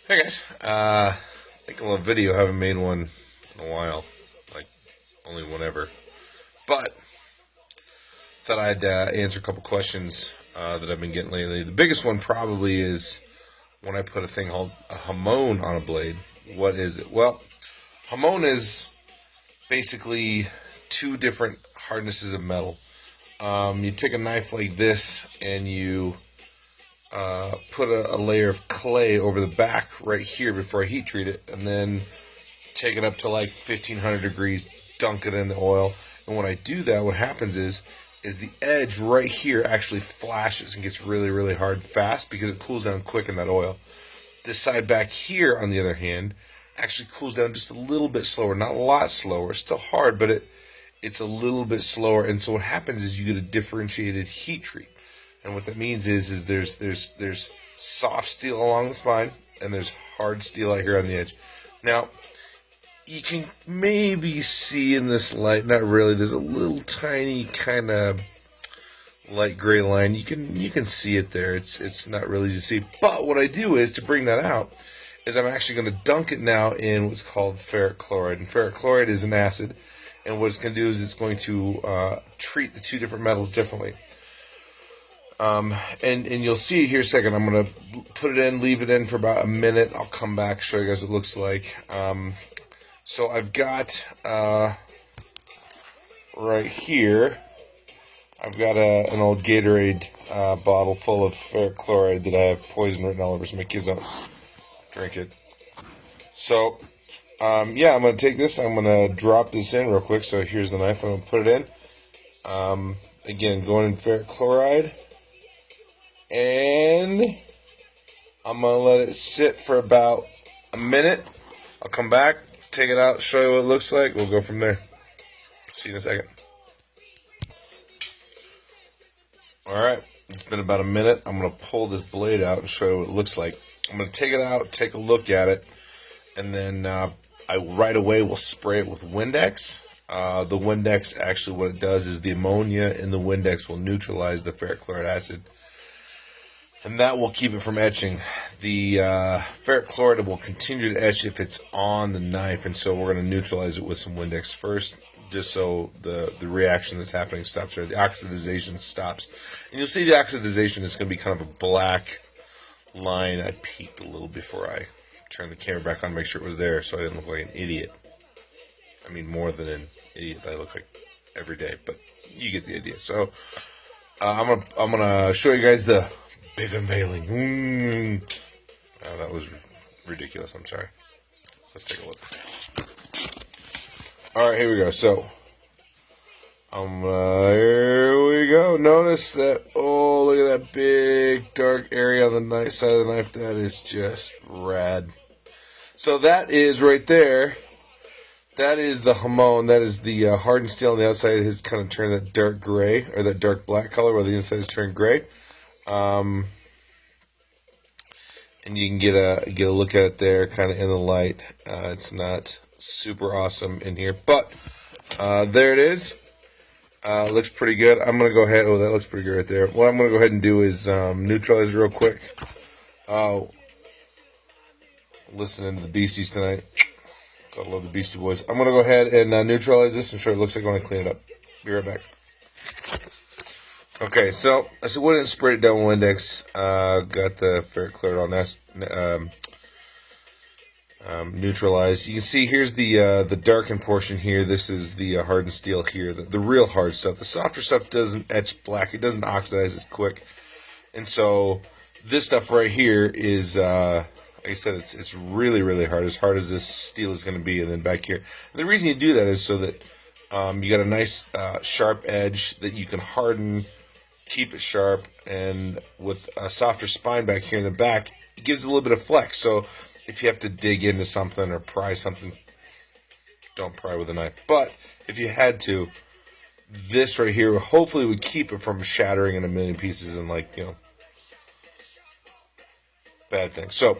Hey guys, think a little video. Haven't made one in a while, like only one ever. But thought I'd answer a couple questions that I've been getting lately. The biggest one probably is when I put a thing called a Hamon on a blade. What is it? Well, Hamon is basically two different hardnesses of metal. You take a knife like this and you put a layer of clay over the back right here before I heat treat it, and then take it up to like 1500 degrees, dunk it in the oil. And when I do that, what happens is the edge right here actually flashes and gets really, really hard fast because it cools down quick in that oil. This side back here, on the other hand, actually cools down just a little bit slower, not a lot slower. It's still hard, but it's a little bit slower. And so what happens is you get a differentiated heat treat. And what that means is there's soft steel along the spine and there's hard steel out here on the edge. Now, you can maybe see in this light, not really, there's a little tiny kind of light gray line. You can see it there. It's not really easy to see. But what I do is, to bring that out, is I'm actually going to dunk it now in what's called ferric chloride. And ferric chloride is an acid. And what it's going to do is it's going to treat the two different metals differently. And you'll see here in a second. I'm going to put it in, leave it in for about a minute. I'll come back, show you guys what it looks like. So I've got, right here, I've got an old Gatorade bottle full of ferric chloride that I have poison written all over, so my kids don't drink it. So, yeah, I'm going to take this, I'm going to drop this in real quick. So here's the knife, I'm going to put it in. Again, going in ferric chloride. And I'm going to let it sit for about a minute. I'll come back, take it out, show you what it looks like. We'll go from there. See you in a second. Alright, it's been about a minute. I'm going to pull this blade out and show you what it looks like. I'm going to take it out, take a look at it, and then I right away will spray it with Windex. The Windex, actually what it does is the ammonia in the Windex will neutralize the ferric chloride acid, and that will keep it from etching. The ferric chloride will continue to etch if it's on the knife, and so we're going to neutralize it with some Windex first, just so the reaction that's happening stops there. The oxidization stops. And you'll see the oxidization is going to be kind of a black line. I peeked a little before I turned the camera back on to make sure it was there so I didn't look like an idiot. I mean, more than an idiot that I look like every day, but you get the idea. So I'm gonna show you guys the big unveiling. Oh, that was ridiculous. I'm sorry. Let's take a look. All right, here we go. So, here we go. Notice that. Oh, look at that big dark area on the knife side of the knife. That is just rad. So that is right there. That is the Hamon. That is the hardened steel on the outside. It has kind of turned that dark gray or that dark black color, while the inside is turned gray. And you can get a look at it there, kind of in the light. It's not super awesome in here, but there it is. Looks pretty good. I'm gonna go ahead. Oh, that looks pretty good right there. What I'm gonna go ahead and do is neutralize it real quick. Listening to the Beasties tonight. Gotta love the Beastie Boys. I'm gonna go ahead and neutralize this and show you what it looks like when I clean it up. Be right back. Okay, so I said, went and sprayed it down with Windex. Got the ferric chloride on that. Neutralized. You can see here's the darkened portion here. This is the hardened steel here, the real hard stuff. The softer stuff doesn't etch black. It doesn't oxidize as quick. And so this stuff right here is, like I said, it's really, really hard as this steel is going to be. And then back here, and the reason you do that is so that you got a nice sharp edge that you can harden, keep it sharp, and with a softer spine back here in the back, it gives it a little bit of flex. So if you have to dig into something or pry something, don't pry with a knife. But if you had to, this right here hopefully would keep it from shattering in a million pieces and, like, you know, bad things. So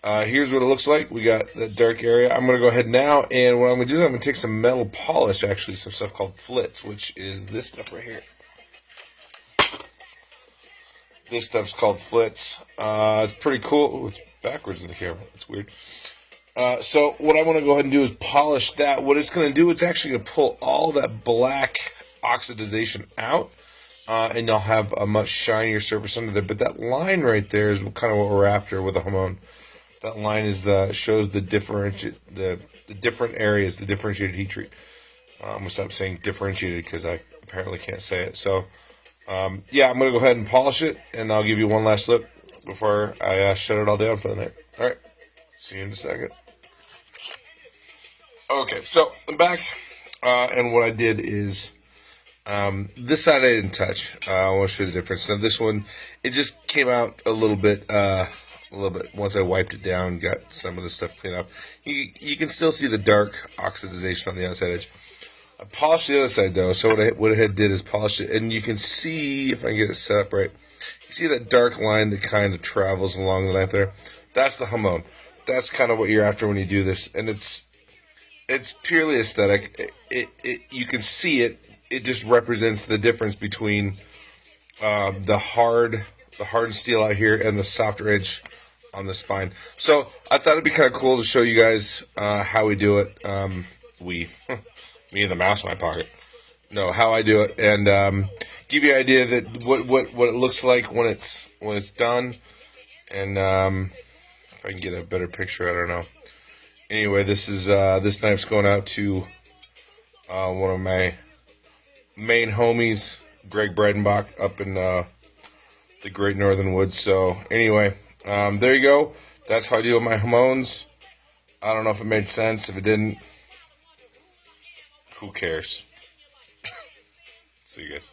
here's what it looks like. We got the dark area. I'm going to go ahead now, and what I'm going to do is I'm going to take some metal polish, actually some stuff called flitz, which is this stuff right here. This stuff's called Flitz. It's pretty cool. Ooh, it's backwards in the camera. It's weird. So what I want to go ahead and do is polish that. What it's going to do, it's actually going to pull all that black oxidization out, and you'll have a much shinier surface under there. But that line right there is kind of what we're after with the Hamon. That line is shows the different areas, the differentiated heat treat. I'm going to stop saying differentiated because I apparently can't say it. So, yeah, I'm going to go ahead and polish it, and I'll give you one last look before I shut it all down for the night. All right, see you in a second. Okay, so I'm back, and what I did is this side I didn't touch. I want to show you the difference. Now this one, it just came out a little bit. Once I wiped it down, got some of the stuff cleaned up. You can still see the dark oxidization on the outside edge. I polished the other side though, so what I did is polish it, and you can see, if I can get it set up right, you see that dark line that kind of travels along the knife there? That's the Hamon. That's kind of what you're after when you do this, and it's purely aesthetic. You can see it. It just represents the difference between the hardened steel out here and the softer edge on the spine. So I thought it'd be kind of cool to show you guys how we do it. Me and the mouse in my pocket. No, how I do it, and give you an idea that what it looks like when it's done. And if I can get a better picture, I don't know. Anyway, this knife's going out to one of my main homies, Greg Bredenbach, up in the Great Northern Woods. So anyway, there you go. That's how I deal with my Hamons. I don't know if it made sense. If it didn't, who cares? See you guys.